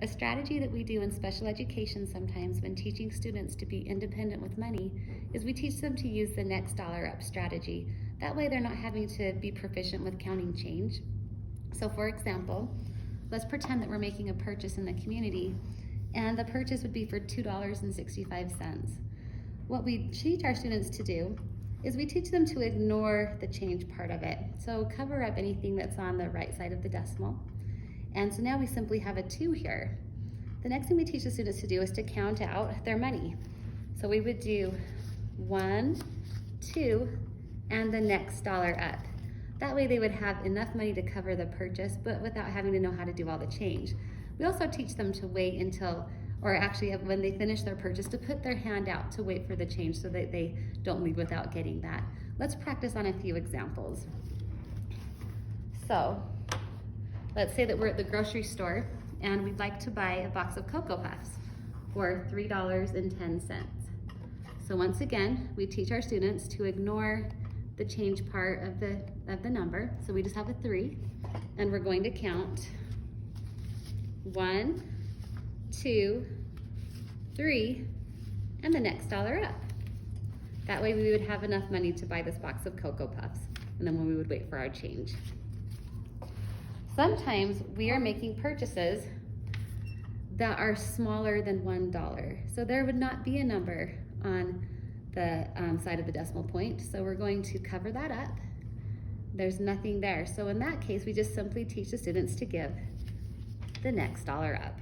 A strategy that we do in special education sometimes when teaching students to be independent with money is we teach them to use the next dollar up strategy. That way they're not having to be proficient with counting change. So for example, let's pretend that we're making a purchase in the community and the purchase would be for $2.65. What we teach our students to do is we teach them to ignore the change part of it. So cover up anything that's on the right side of the decimal. And so now we simply have a 2 here. The next thing we teach the students to do is to count out their money. So we would do 1, 2, and the next dollar up. That way they would have enough money to cover the purchase, but without having to know how to do all the change. We also teach them to wait until, or actually when they finish their purchase, to put their hand out to wait for the change so that they don't leave without getting that. Let's practice on a few examples. So, let's say that we're at the grocery store and we'd like to buy a box of Cocoa Puffs for $3.10. So once again, we teach our students to ignore the change part of the number. So we just have a 3 and we're going to count 1, 2, 3, and the next dollar up. That way we would have enough money to buy this box of Cocoa Puffs, and then we would wait for our change. Sometimes we are making purchases that are smaller than $1. So there would not be a number on the side of the decimal point. So we're going to cover that up. There's nothing there. So in that case, we just simply teach the students to give the next dollar up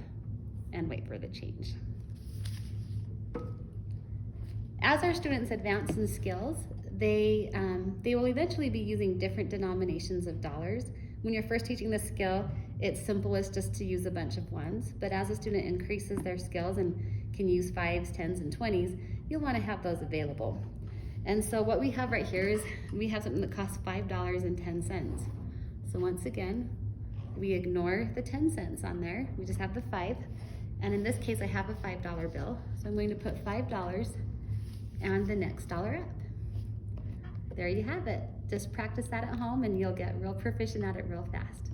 and wait for the change. As our students advance in skills, they will eventually be using different denominations of dollars. When you're first teaching the skill, it's simplest just to use a bunch of ones, but as a student increases their skills and can use 5s, 10s, and 20s, you'll want to have those available. And so what we have right here is we have something that costs $5.10. So once again, we ignore the 10 cents on there. We just have the 5. And in this case, I have a $5 bill. So I'm going to put $5 and the next dollar up. There you have it. Just practice that at home and you'll get real proficient at it real fast.